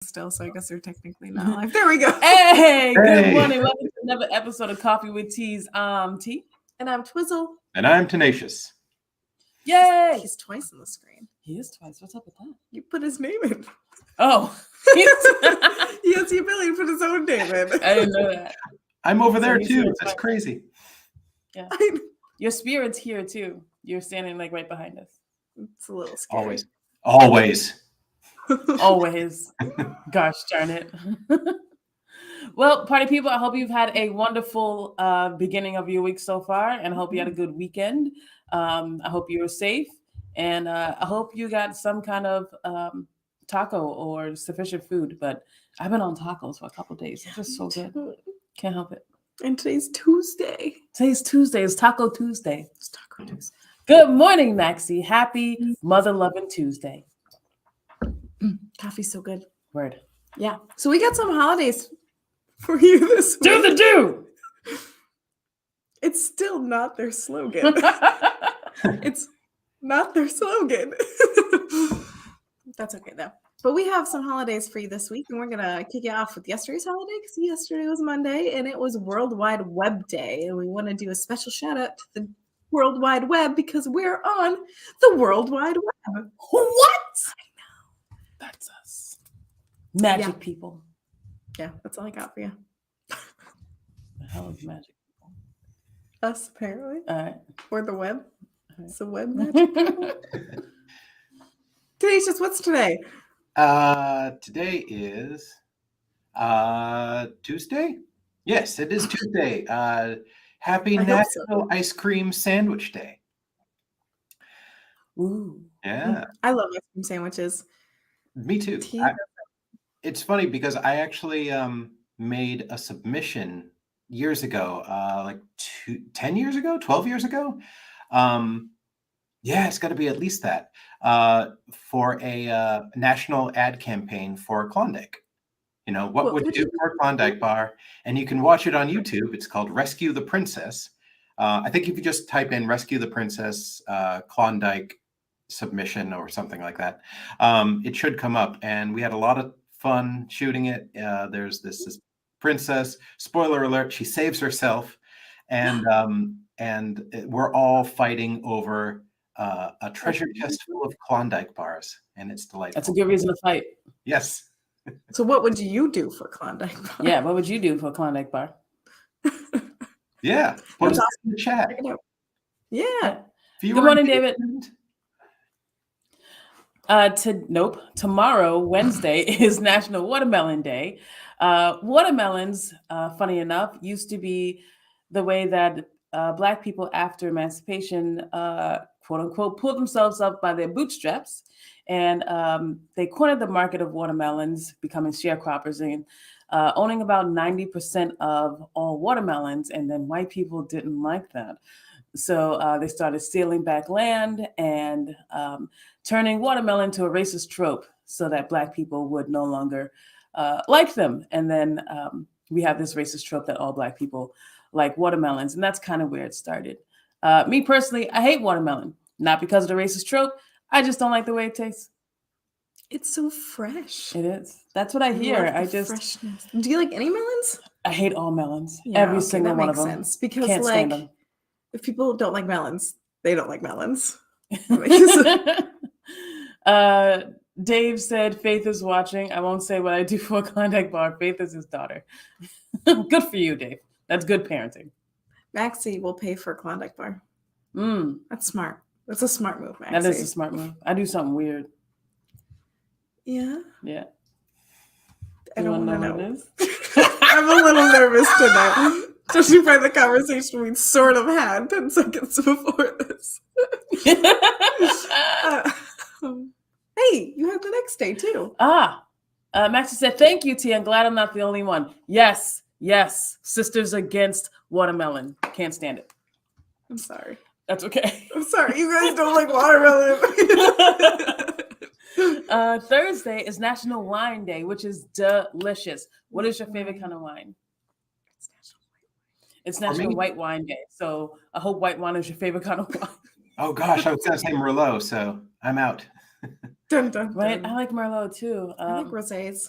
still, so I guess they're technically not live. There we go. Hey, good Hey. morning. Welcome to another episode of Coffee with Teas. T. And I'm Twizzle. And I'm Tenacious. Yay! He's twice on the screen. He is twice. What's up with that? You put his name in. Oh. He has the ability to put his own name in. I didn't know that. I'm over there he's too. here That's twice. crazy. Yeah. I know. Your spirit's here too. You're standing like right behind us. It's a little scary. Always. Always. Gosh darn it. Well, party people, I hope you've had a wonderful beginning of your week so far, and I hope you had a good weekend. I hope you were safe, and I hope you got some kind of taco or sufficient food. But I've been on tacos for a couple of days. It's just so good. Can't help it. And today's Tuesday. Today's Tuesday. It's Taco Tuesday. It's Taco Tuesday. Good morning, Maxie. Happy Mother Loving Tuesday. Coffee's so good. Word. Yeah. So we got some holidays for you this week. Do the do. It's still not their slogan. It's not their slogan. That's okay though. But we have some holidays for you this week, and we're gonna kick it off with yesterday's holiday because yesterday was Monday and it was World Wide Web Day, and we want to do a special shout out to the World Wide Web because we're on the World Wide Web. What? That's us. Magic Yeah. people. Yeah, that's all I got for you. The hell is magic people? Us apparently, All right. or the web. Okay. It's a web magic. Tenacious, what's today? Today is Tuesday? Yes, it is Tuesday. Happy I hope National Ice Cream Sandwich Day. Ooh. Yeah, I love ice cream sandwiches. me too. Tea- It's funny because I actually made a submission years ago, like 10 years ago, 12 years ago. Yeah, it's got to be at least that, for a national ad campaign for Klondike. You know, what would you do for a Klondike bar? And you can watch it on YouTube. It's called Rescue the Princess. I think if you just type in Rescue the Princess Klondike submission or something like that, it should come up. And we had a lot of fun shooting it. There's this princess, spoiler alert, she saves herself. And we're all fighting over a treasure chest full of Klondike bars, and it's delightful. That's a good reason to fight. Yes. So what would you do for Klondike bar? Yeah. What would you do for a Klondike bar? Yeah. Put That's it in the chat. Check it out. Yeah. If you Good were morning, engaged- David. Nope. Tomorrow, Wednesday, is National Watermelon Day. Watermelons, funny enough, used to be the way that Black people after emancipation, quote unquote, pulled themselves up by their bootstraps. And they cornered the market of watermelons, becoming sharecroppers and owning about 90% of all watermelons. And then white people didn't like that. So they started stealing back land and turning watermelon into a racist trope so that Black people would no longer like them. And then we have this racist trope that all Black people like watermelons. And that's kind of where it started. Me personally, I hate watermelon, not because of the racist trope. I just don't like the way it tastes. It's so fresh. It is. That's what I hear. love the I just, freshness. Do you like any melons? I hate all melons. Yeah, Every okay, single that one of makes them. sense because Can't stand like them. if people don't like melons, they don't like melons. That makes- Dave said, Faith is watching. I won't say what I do for a Klondike bar. Faith is his daughter. Good for you, Dave. That's good parenting. Maxie will pay for a Klondike bar. That's smart. That's a smart move, Maxie. That is a smart move. I do something weird. Yeah. Yeah. I don't want to what know. it is? I'm a little nervous to know. Judging by the conversation we sort of had 10 seconds before this. Hey, you have the next day too. Maxie said, thank you, T. I'm glad I'm not the only one. Yes. Sisters against watermelon. Can't stand it. I'm sorry. That's okay. I'm sorry. You guys don't like watermelon. Thursday is National Wine Day, which is delicious. What is your favorite kind of wine? It's National White Wine Day. So I hope white wine is your favorite kind of wine. Oh gosh, I was gonna say Merlot, so I'm out. Dun, dun, Right? dun. I like Merlot too. I like rosés.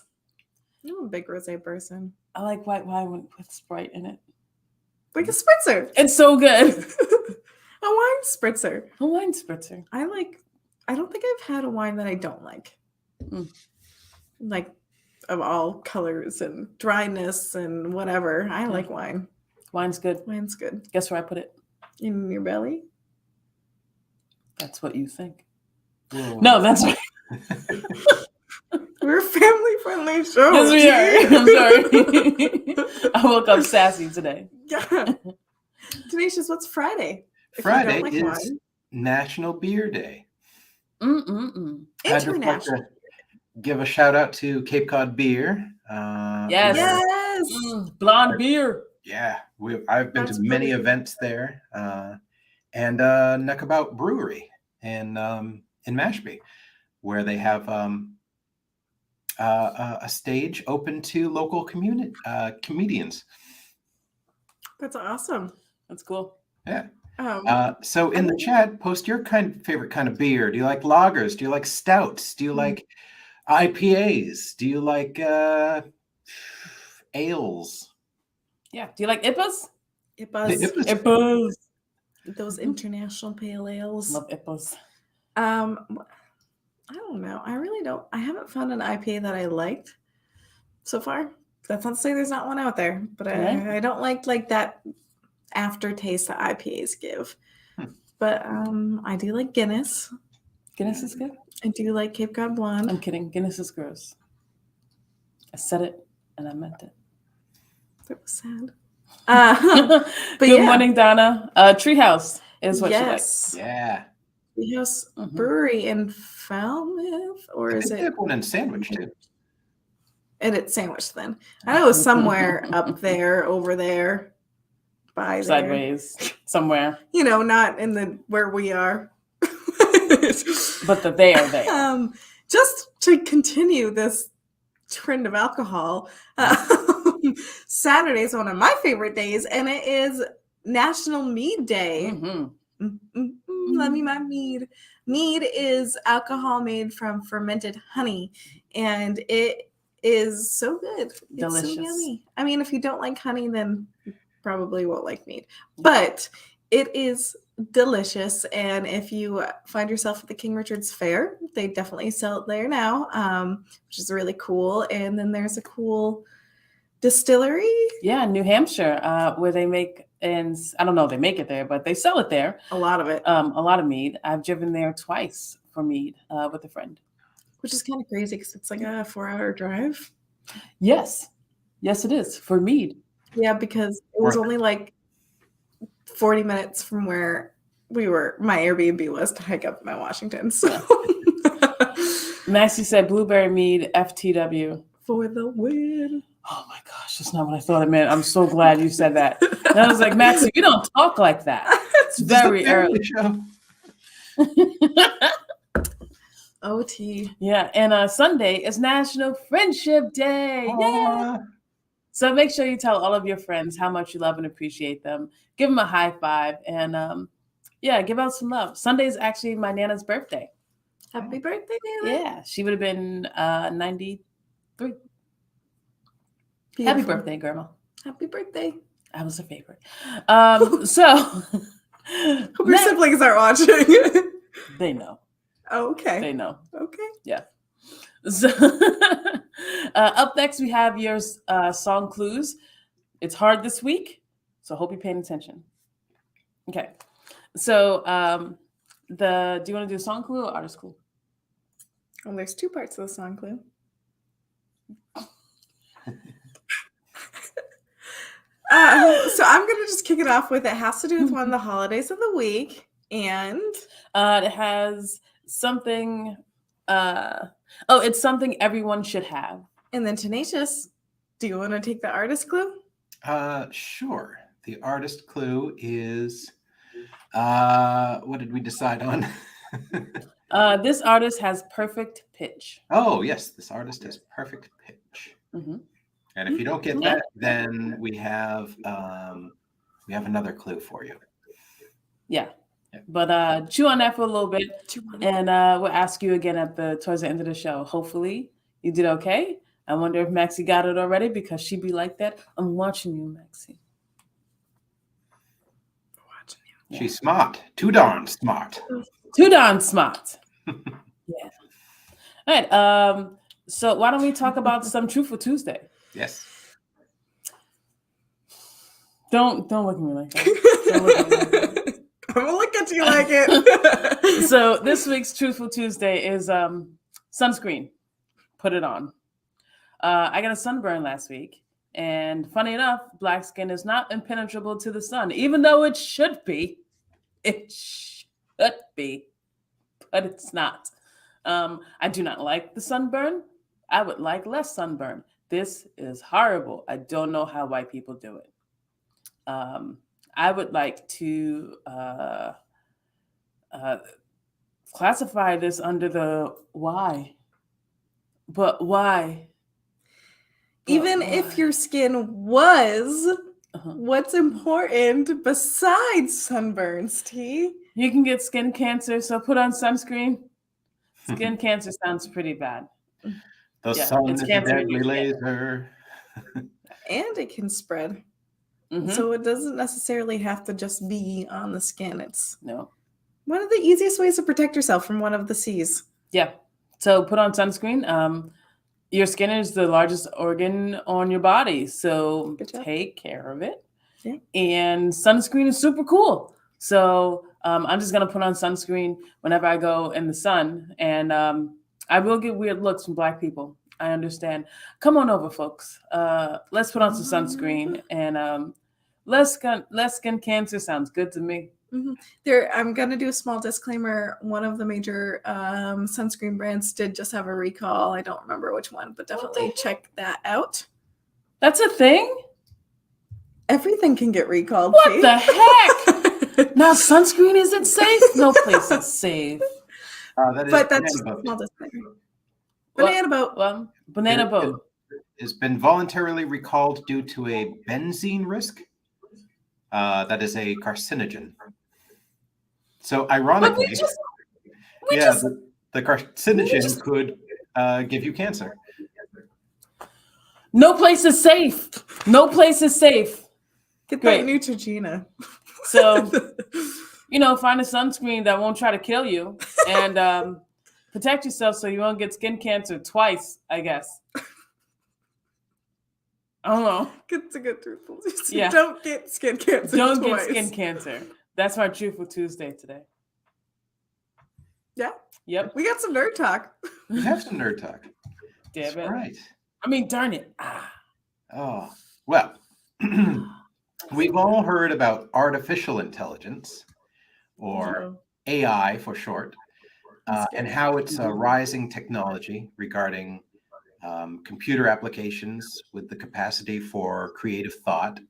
I'm a big rosé person. I like white wine with Sprite in it. Like a spritzer. It's so good. A wine spritzer. A wine spritzer. I don't think I've had a wine that I don't like. Mm. Like of all colors and dryness and whatever. I Yeah. like wine. Wine's good. Wine's good. Guess where I put it? In your belly? That's what you think. Whoa. No, that's right. We're a family friendly show. Yes, we are. I'm sorry. I woke up sassy today. Yeah. Tenacious, what's Friday? If you Friday don't like is wine. National Beer Day. Mm-mm-mm. I'd just like International. to give a shout out to Cape Cod Beer. Yes. Yes. Blonde beer. Yeah, I've been That's to many really- events there, and Knockabout Brewery in Mashpee, where they have a stage open to local comedians. That's awesome. That's cool. Yeah. Um, So in the chat, post your favorite kind of beer. Do you like lagers? Do you like stouts? Do you like IPAs? Do you like ales? Yeah. Do you like IPAs? IPAs. IPAs. Those international pale ales. Love IPAs. I don't know. I really don't. I haven't found an IPA that I liked so far. That's not to say there's not one out there, but Right. I don't like that aftertaste that IPAs give. But I do like Guinness. Guinness is good. I do like Cape Cod Blonde. I'm kidding. Guinness is gross. I said it and I meant it. That was sad. Good yeah. morning, Donna. Treehouse is what Yes. Yeah. Treehouse Mhm. Brewery in Falmouth, or I is think they it? have one in Sandwich too. And it's sandwiched then. I know it was somewhere up there, over there, by she there. sideways somewhere, You know, not in the where we are. but that they are there. Just to continue this trend of alcohol, Saturday is one of my favorite days, and it is National Mead Day. Mhm. Let me my mead. Mead is alcohol made from fermented honey, and it is so good. It's Delicious. so yummy. I mean, if you don't like honey, then you probably won't like mead, but it is delicious. And if you find yourself at the King Richard's Fair, they definitely sell it there now, which is really cool. And then there's a cool distillery. Yeah, New Hampshire, where they make, and I don't know if they make it there, but they sell it there. A lot of it, A lot of mead. I've driven there twice for mead with a friend. which is kind of crazy because it's like a 4-hour drive. Yes, it is for mead. Yeah, because it was only like 40 minutes from where my Airbnb was to hike up Mount Washington. So Maxie said blueberry mead FTW. for the win. Oh my gosh, that's not what I thought it meant. I'm so glad you said that. And I was like, Maxie, we don't talk like that. It's very early. Show. OT. Yeah, and Sunday is National Friendship Day. Yeah. So make sure you tell all of your friends how much you love and appreciate them. Give them a high five and give out some love. Sunday is actually my Nana's birthday. Happy birthday, Nana. Yeah, she would have been 93. Beautiful. Happy birthday, Grandma. Happy birthday. I was a favorite. So Hope your siblings are watching. they know. Oh, okay. They know. Okay. Yeah. So up next, we have your song clues. It's hard this week, so hope you're paying attention. Okay. So do you want to do a song clue or artist clue? Well, there's two parts of the song clue. So I'm gonna just kick it off with it has to do with one of the holidays of the week, and it has something. It's something everyone should have. And then Tenacious, do you want to take the artist clue? Sure. The artist clue is what did we decide on? This artist has perfect pitch. Oh, yes, this artist has perfect pitch. Mm-hmm. And if you don't get that, then we have another clue for you. Yeah. But chew on that for a little bit, and we'll ask you again towards the end of the show. Hopefully you did okay. I wonder if Maxie got it already because she'd be like that. I'm watching you, Maxie. Watching you. Yeah. She's smart. Too darn smart. Too darn smart. Yeah. All right. So why don't we talk about some Truthful Tuesday? Yes. Don't look at me like that. Don't look at me like that. I'm gonna look at you like it. So this week's Truthful Tuesday is sunscreen. Put it on. I got a sunburn last week, and funny enough, black skin is not impenetrable to the sun, even though it should be. It should be, but it's not. I do not like the sunburn. I would like less sunburn. This is horrible. I don't know how white people do it. I would like to classify this under the why. But why? Even if your skin was, Uh-huh. what's important besides sunburns, T? You can get skin cancer, so put on sunscreen. Skin cancer sounds pretty bad. The Yeah, sun it's is a cancer in deadly your skin. laser. And it can spread. Mhm. So it doesn't necessarily have to just be on the skin. It's No. one of the easiest ways to protect yourself from one of the C's. Yeah. So put on sunscreen. Your skin is the largest organ on your body, so Good job. take care of it. Yeah. And sunscreen is super cool. So I'm just gonna put on sunscreen whenever I go in the sun, and I will get weird looks from black people. I understand. Come on over, folks. Let's put on some sunscreen, and less skin cancer sounds good to me. There, I'm gonna do a small disclaimer. One of the major sunscreen brands did just have a recall. I don't remember which one, but definitely check that out. That's a thing? Everything can get recalled. What T. the heck? Now sunscreen isn't safe? No place is safe. That is But that's banana just a boat. small disclaimer. Well- Banana boat. Well, banana It- boat. Has been voluntarily recalled due to a benzene risk. That is a carcinogen. So But ironically, we yeah, just the carcinogen could give you cancer. no place is safe. No place is safe. Get Great. that Neutrogena. So, find a sunscreen that won't try to kill you and protect yourself so you won't get skin cancer twice, I guess. I don't know. Get to get truthful. Yeah. Don't get skin cancer. Don't twice. get skin cancer. That's my Truthful Tuesday today. Yeah. Yep. We got some nerd talk. We have some nerd talk. Damn That's it. right. I mean, darn it. Ah. Oh, well, we've all heard about artificial intelligence, or AI for short, and how it's a rising technology regarding computer applications with the capacity for creative thought.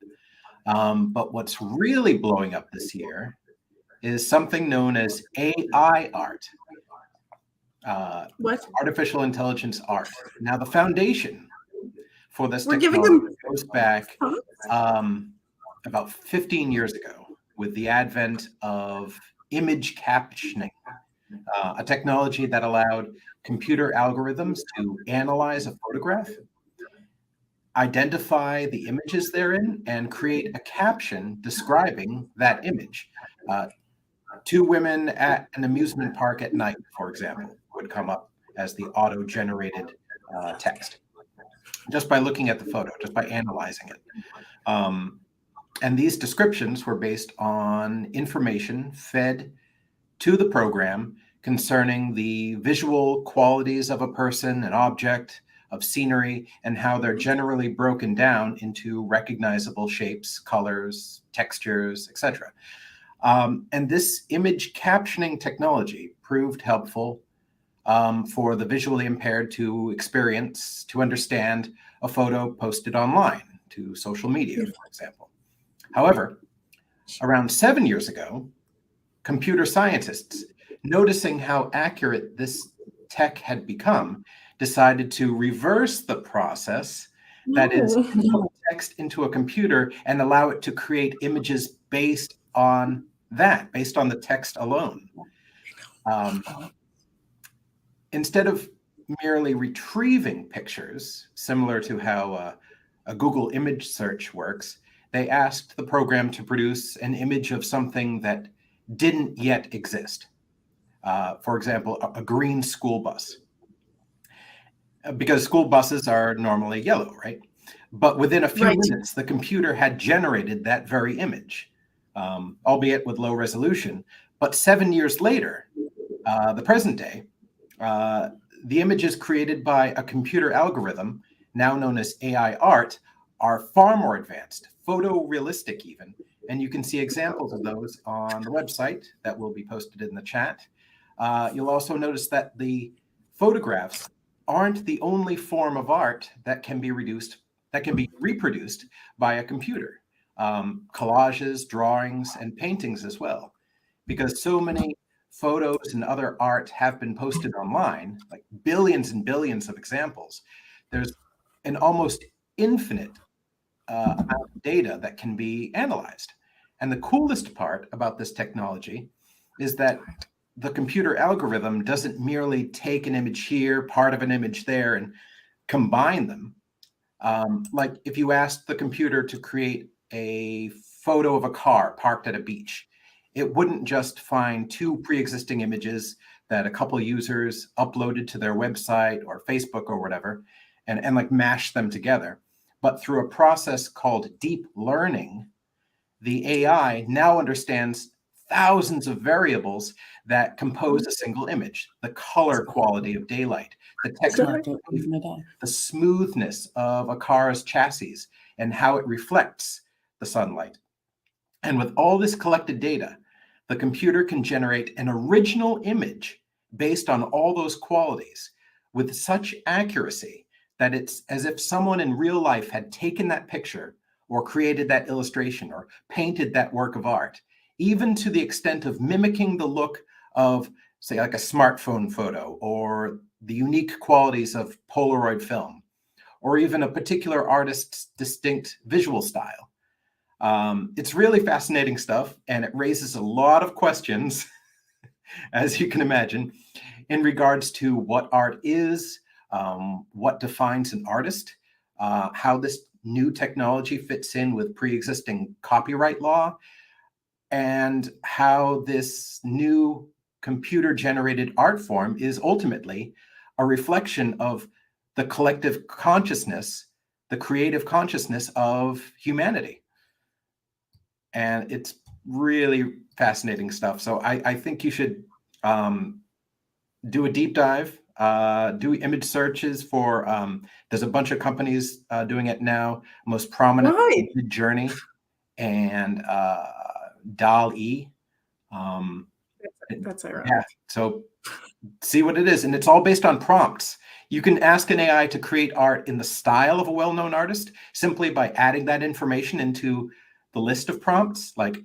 But what's really blowing up this year is something known as AI art. What? Artificial intelligence art. Now, the foundation for this We're giving technology them goes back Huh? about 15 years ago with the advent of image captioning, a technology that allowed computer algorithms to analyze a photograph, identify the images therein, and create a caption describing that image. Two women at an amusement park at night, for example, would come up as the auto-generated text just by looking at the photo, just by analyzing it. And these descriptions were based on information fed to the program concerning the visual qualities of a person, an object, of scenery, and how they're generally broken down into recognizable shapes, colors, textures, etc. And this image captioning technology proved helpful for the visually impaired to experience, to understand a photo posted online to social media, for example. However, around 7 years ago, computer scientists, noticing how accurate this tech had become, decided to reverse the process, that is, put text into a computer and allow it to create images based on that, based on the text alone. Instead of merely retrieving pictures, similar to how a Google image search works. They asked the program to produce an image of something that didn't yet exist. For example, a green school bus. Because school buses are normally yellow, right? But within a few Right. minutes, the computer had generated that very image, albeit with low resolution. But 7 years later, the present day, the images created by a computer algorithm, now known as AI art, are far more advanced, photorealistic even. And you can see examples of those on the website that will be posted in the chat. You'll also notice that the photographs aren't the only form of art that can be reproduced by a computer. Collages, drawings, and paintings as well, because so many photos and other art have been posted online, like billions and billions of examples. There's an almost infinite amount of data that can be analyzed. And the coolest part about this technology is that the computer algorithm doesn't merely take an image here, part of an image there, and combine them. Like if you asked the computer to create a photo of a car parked at a beach, it wouldn't just find two pre-existing images that a couple users uploaded to their website or Facebook or whatever, and like mash them together. But through a process called deep learning, the AI now understands thousands of variables that compose a single image: the color quality of daylight, the texture, the smoothness of a car's chassis, and how it reflects the sunlight. And with all this collected data, the computer can generate an original image based on all those qualities with such accuracy that it's as if someone in real life had taken that picture or created that illustration or painted that work of art, even to the extent of mimicking the look of, say, like a smartphone photo, or the unique qualities of Polaroid film, or even a particular artist's distinct visual style. It's really fascinating stuff, and it raises a lot of questions, as you can imagine, in regards to what art is, what defines an artist, how this new technology fits in with pre-existing copyright law, and how this new computer-generated art form is ultimately a reflection of the collective consciousness, the creative consciousness of humanity. And it's really fascinating stuff. So I think you should do a deep dive, do image searches for, there's a bunch of companies doing it now. Most prominent, Right. Journey and DALL-E. That's ironic. Yeah, so see what it is. And it's all based on prompts. You can ask an AI to create art in the style of a well-known artist simply by adding that information into the list of prompts, like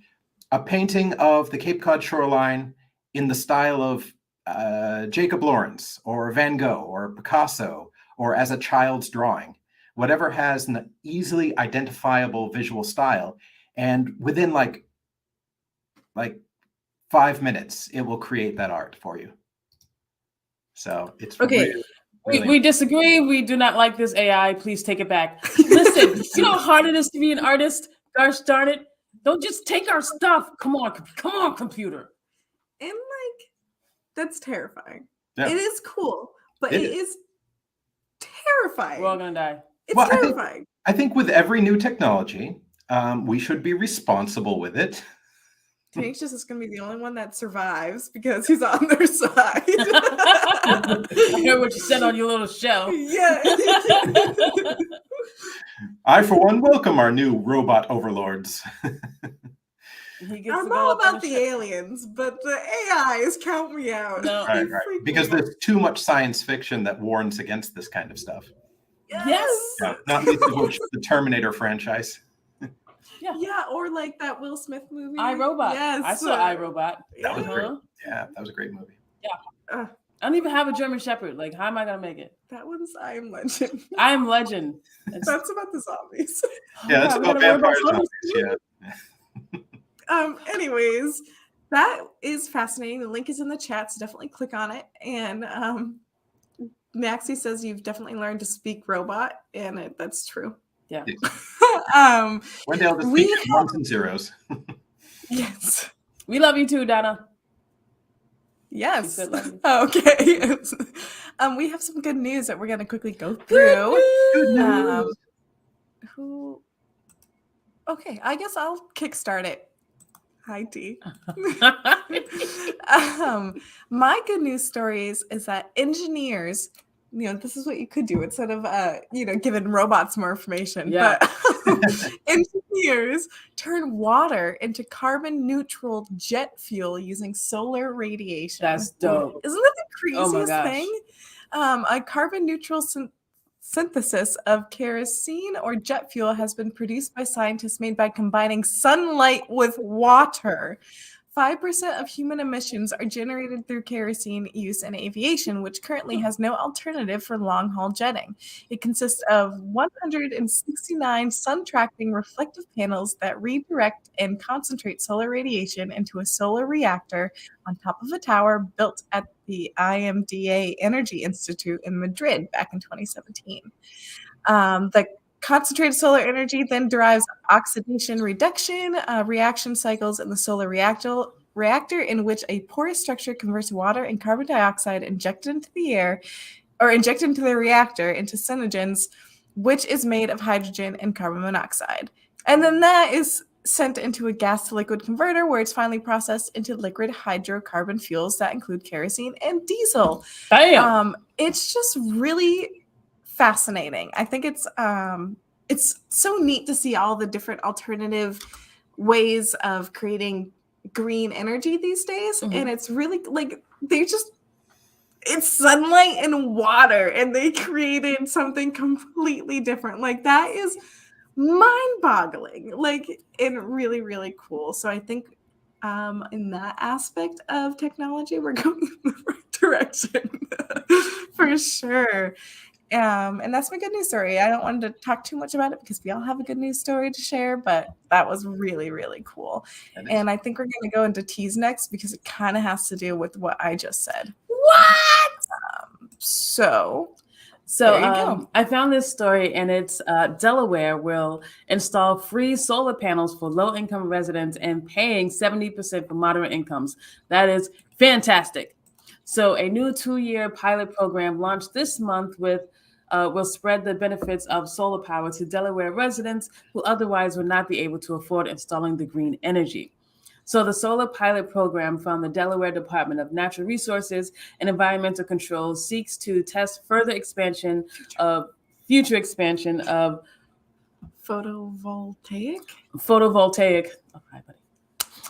a painting of the Cape Cod shoreline in the style of Jacob Lawrence or Van Gogh or Picasso, or as a child's drawing, whatever has an easily identifiable visual style. And within like 5 minutes, it will create that art for you. So it's Okay. really We disagree. We do not like this AI. Please take it back. Listen, you know how hard it is to be an artist? Gosh darn it. Don't just take our stuff. Come on, computer. And like, that's terrifying. Yeah. It is cool, but It it is terrifying. We're all going to die. It's Well, terrifying. I think with every new technology, we should be responsible with it. Tenacious is going to be the only one that survives because he's on their side. I heard what you said on your little show. Yeah. I, for one, welcome our new robot overlords. I'm all about the aliens, but the AIs count me out. No. Right. Because there's too much science fiction that warns against this kind of stuff. Yes. Yeah, not least of which the Terminator franchise. Yeah, or like that Will Smith movie. iRobot. Yes. I saw iRobot. That was great. Yeah, that was a great movie. Yeah. I don't even have a German Shepherd. Like, how am I going to make it? That one's I Am Legend. I Am Legend. That's about the zombies. Yeah, that's about vampire zombies. Yeah. Anyways, that is fascinating. The link is in the chat, so definitely click on it and Maxie says you've definitely learned to speak robot, and that's true. Yeah. One day I'll just We speak in ones and zeros. Yes. We love you too, Donna. Yes. said love you. Okay. We have some good news that we're going to quickly go through. Good news. Who? Okay, I guess I'll kickstart it. Hi, T. My good news stories is that engineers, this is what you could do instead of, giving robots more information. Yeah. But engineers turn water into carbon neutral jet fuel using solar radiation. That's dope. Isn't that the Oh my craziest gosh. thing? A carbon neutral synthesis of kerosene or jet fuel has been produced by scientists made by combining sunlight with water. 5% of human emissions are generated through kerosene use in aviation, which currently has no alternative for long-haul jetting. It consists of 169 sun-tracking reflective panels that redirect and concentrate solar radiation into a solar reactor on top of a tower built at the IMDA Energy Institute in Madrid back in 2017. The concentrated solar energy then derives oxidation reduction reaction cycles in the solar reactor in which a porous structure converts water and carbon dioxide injected into the air or injected into the reactor into synogens, which is made of hydrogen and carbon monoxide. And then that is sent into a gas to liquid converter where it's finally processed into liquid hydrocarbon fuels that include kerosene and diesel. Damn. It's just really fascinating. I think it's so neat to see all the different alternative ways of creating green energy these days. Mhm. And it's really like it's sunlight and water, and they created something completely different. Like that is mind-boggling, like, and really, really cool. So I think in that aspect of technology, we're going in the right direction for sure. And that's my good news story. I don't want to talk too much about it because we all have a good news story to share, but that was really, really cool. And I think we're going to go into teas next because it kind of has to do with what I just said. What? So So there you go. I found this story, and it's Delaware will install free solar panels for low-income residents and paying 70% for moderate incomes. That is fantastic. So a new 2-year pilot program launched this month will spread the benefits of solar power to Delaware residents who otherwise would not be able to afford installing the green energy. So the solar pilot program from the Delaware Department of Natural Resources and Environmental Control seeks to test future expansion of Photovoltaic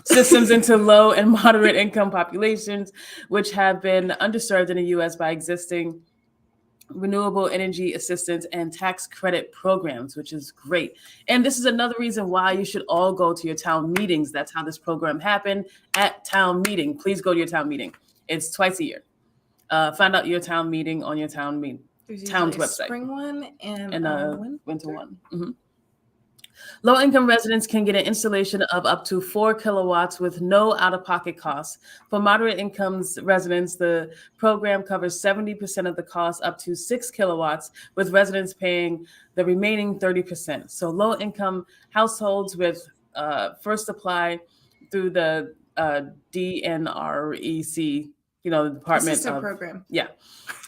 systems into low and moderate income populations, which have been underserved in the U.S. by existing renewable energy assistance and tax credit programs, which is great. And this is another reason why you should all go to your town meetings. That's how this program happened, at town meeting. Please go to your town meeting. It's twice a year. Find out your town meeting on your town's website. Spring one and a winter one. Mm-hmm. Low-income residents can get an installation of up to 4 kilowatts with no out-of-pocket costs. For moderate incomes residents, the program covers 70% of the cost up to 6 kilowatts, with residents paying the remaining 30%. So low-income households with first apply through the DNREC, the Department Assistant of Program. Yeah.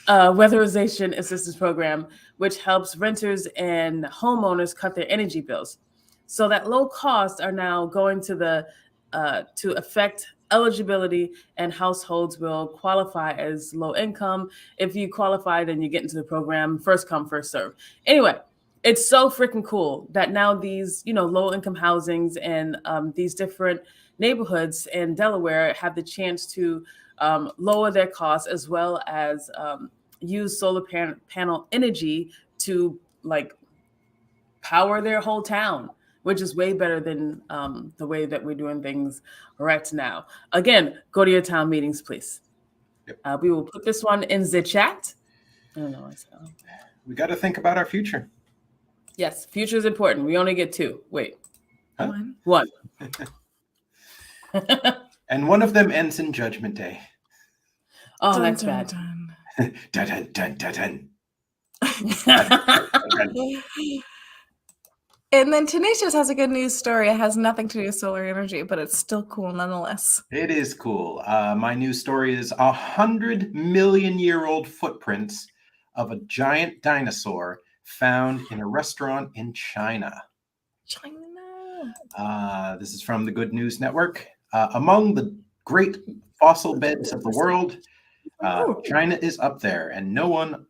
Weatherization Assistance Program, which helps renters and homeowners cut their energy bills. So that low costs are now going to affect eligibility, and households will qualify as low income. If you qualify, then you get into the program. First come, first serve. Anyway, it's so freaking cool that now these, low income housings and these different neighborhoods in Delaware have the chance to lower their costs, as well as use solar panel energy to power their whole town, which is way better than the way that we're doing things right now. Again, go to your town meetings, please. Yep. We will put this one in the chat. I don't know. We got to think about our future. Yes, future is important. We only get 2. Wait. Huh? One. And one of them ends in Judgment Day. Oh, that's bad. Dun, dun, dun, dun, dun. And then Tenacious has a good news story. It has nothing to do with solar energy, but it's still cool nonetheless. It is cool. My news story is 100 million-year-old footprints of a giant dinosaur found in a restaurant in China. China. This is from the Good News Network. Among the great fossil beds of the world, China is up there, and no one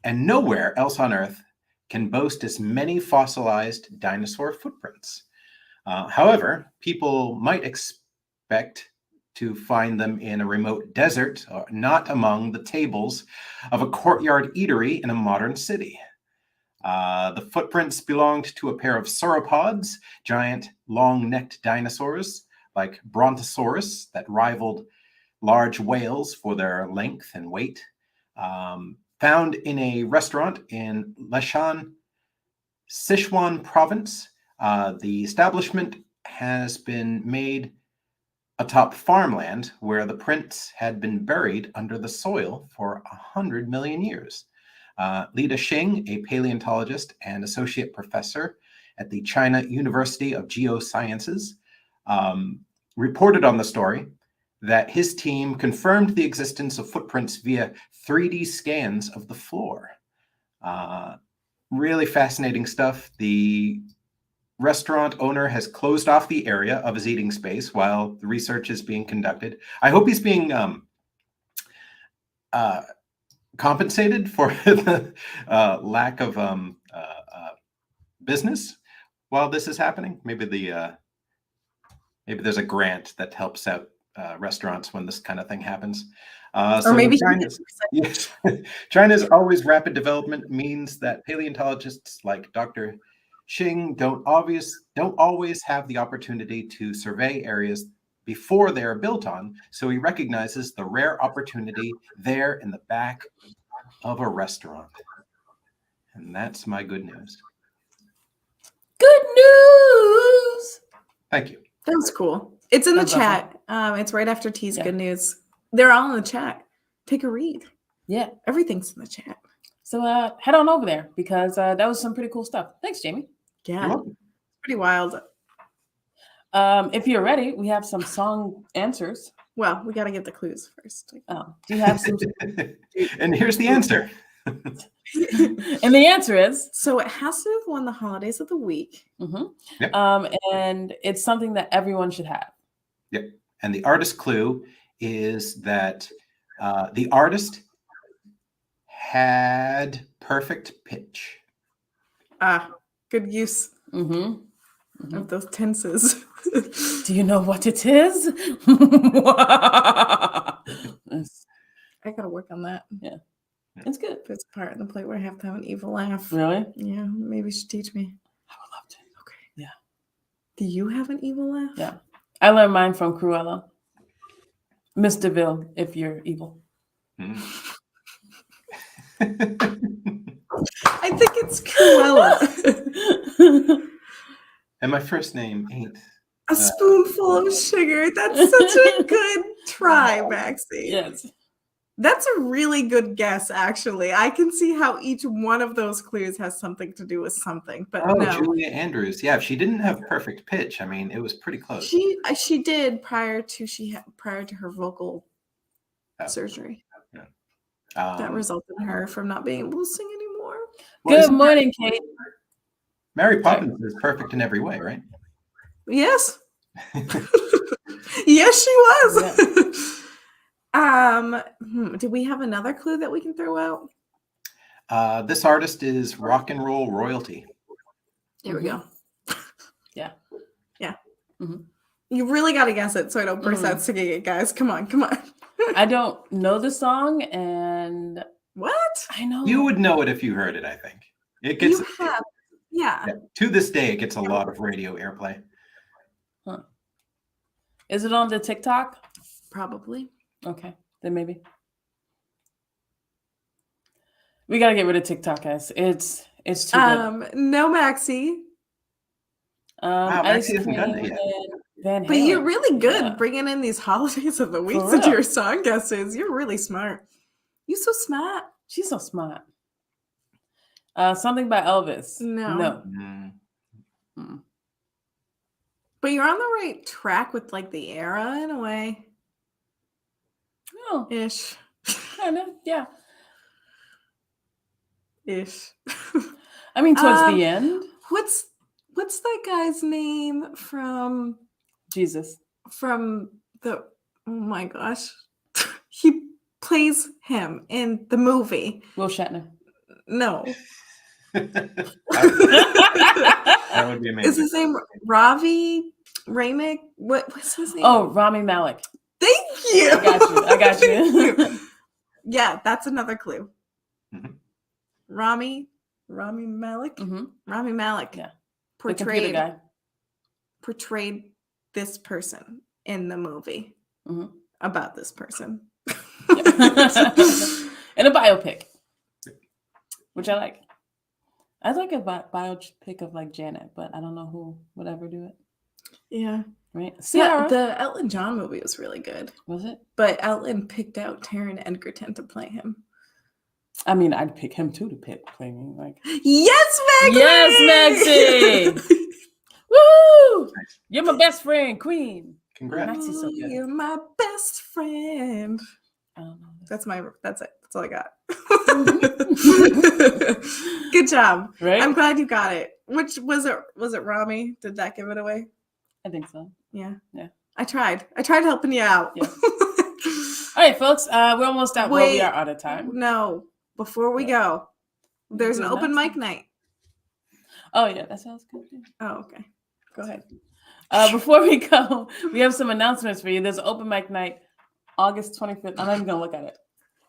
and nowhere else on Earth can boast as many fossilized dinosaur footprints. However, people might expect to find them in a remote desert, or not among the tables of a courtyard eatery in a modern city. The footprints belonged to a pair of sauropods, giant long-necked dinosaurs like Brontosaurus that rivaled large whales for their length and weight. Found in a restaurant in Leshan, Sichuan province. The establishment has been made atop farmland where the prints had been buried under the soil for 100 million years. Lida Xing, a paleontologist and associate professor at the China University of Geosciences, reported on the story that his team confirmed the existence of footprints via 3D scans of the floor. Really fascinating stuff. The restaurant owner has closed off the area of his eating space while the research is being conducted. I hope he's being compensated for the lack of business while this is happening. Maybe there's a grant that helps out restaurants when this kind of thing happens. Or maybe China's always rapid development means that paleontologists like Dr. Xing don't always have the opportunity to survey areas before they are built on, so he recognizes the rare opportunity there in the back of a restaurant. And that's my good news. Good news. Thank you. That was cool. It's in the That's chat. It's right after T's Yeah. good news. They're all in the chat. Take a read. Yeah. Everything's in the chat. So head on over there because that was some pretty cool stuff. Thanks, Jamie. You're Yeah. welcome. Pretty wild. If you're ready, we have some song answers. Well, we got to get the clues first. Oh, do you have some? And here's the answer. And the answer is. So it has to have won the holidays of the week. Mm-hmm. Yep. And it's something that everyone should have. Yep. And the artist clue is that the artist had perfect pitch. Good use of those tenses. Do you know what it is? I got to work on that. Yeah. It's good. It's a part in the play where I have to have an evil laugh. Really? Yeah, maybe you should teach me. I would love to. Okay. Yeah. Do you have an evil laugh? Yeah. I learned mine from Cruella. Miss DeVille, if you're evil. I think it's Cruella. And my first name ain't. A spoonful of sugar. That's such a good try, Maxie. Yes. That's a really good guess, actually. I can see how each one of those clues has something to do with something, but no. Julia Andrews. Yeah, if she didn't have perfect pitch, I mean, it was pretty close. She did prior to her vocal surgery. Yeah. That resulted in her from not being able to sing anymore. Well, Good morning, Kate. Mary Poppins is perfect in every way, right? Yes. Yes, she was. Do we have another clue that we can throw out? This artist is rock and roll royalty. There we go. Yeah. Yeah. Mm-hmm. You really got to guess it so I don't burst out singing it, guys. Come on. I don't know the song, and what? I know You would know it if you heard it, I think. It gets you have. Yeah. to this day, it gets a lot of radio airplay. Huh. Is it on the TikTok? Probably. Okay, then maybe. We gotta get rid of TikTok, guys. It's too good. No, Maxie. Wow, Ice Maxie hasn't done Cream it yet. and Van Halen. But you're really good Yeah. bringing in these holidays of the week For into real. your song guesses. You're really smart. You so smart. She's so smart. Something by Elvis. No. Mm. Mm. But you're on the right track with like the era in a way. Oh, Ish. kind of. Yeah. Ish. I mean, towards the end. What's that guy's name from Jesus. the oh my gosh. He plays him in the movie. Will Shatner. No. That would be amazing. Is his name Ravi Ramick? What's his name? Oh, Rami Malek. Thank you. I got you. Thank you. Yeah, that's another clue. Mhm. Rami Malek. Mm-hmm. Rami Malek. Yeah. The computer guy. portrayed this person in the movie Mhm. about this person. In a biopic, which I like. I like a biopic of like Janet, but I don't know who would ever do it. Yeah. Right? Yeah, Ciara. the Elton John movie was really good. Was it? But Elton picked out Taron Egerton to play him. I mean, I'd pick him too to play me. Like, Yes, Maxie! yes, Maxie! Woo! You're my best friend, Queen. Congrats. Maxie's so good. You're my best friend. I don't know. That's it. That's all I got. Good job. Right? I'm glad you got it. Which was it? Was it Rami? Did that give it away? I think so. Yeah. Yeah. I tried helping you out. Yeah. All right, folks. We're almost out. Well, we are out of time. No. Before we go, there's an open mic night. Oh yeah, that sounds good. Too. Oh, okay. Go ahead. Before we go, we have some announcements for you. There's an open mic night, August 25th. I'm not even gonna look at it.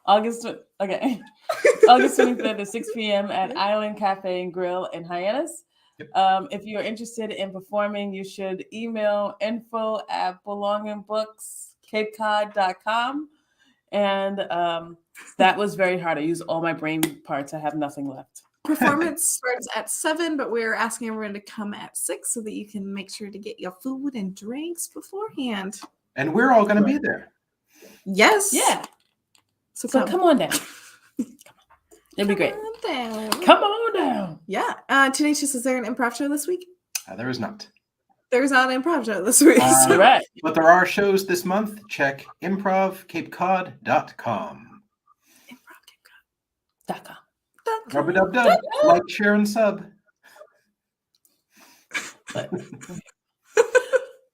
August 25th at 6 p.m. at Island Cafe and Grill in Hyannis. Yep. If you are interested in performing, you should email info@belongingbookscapecod.com. And that was very hard. I used all my brain parts. I have nothing left. Performance starts at 7, but we're asking everyone to come at 6 so that you can make sure to get your food and drinks beforehand. And we're all going to be there. Yes. Yeah. So come on down. It'll be great. Come on down. Yeah. Tenacious, is there an improv show this week? There is not. There's not an improv show this week. You're right. But there are shows this month. Check improvcapecod.com. .com. Rub-a-dub-dub. Like, share, and sub.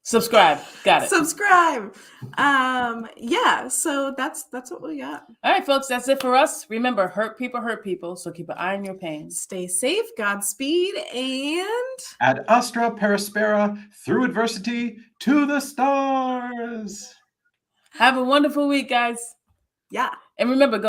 Subscribe. Got it. Subscribe. Yeah, so that's what we got. All right, folks, that's it for us. Remember, hurt people, so keep an eye on your pain. Stay safe, Godspeed, and Ad astra perispera, through adversity to the stars. Have a wonderful week, guys. yeah. And remember, go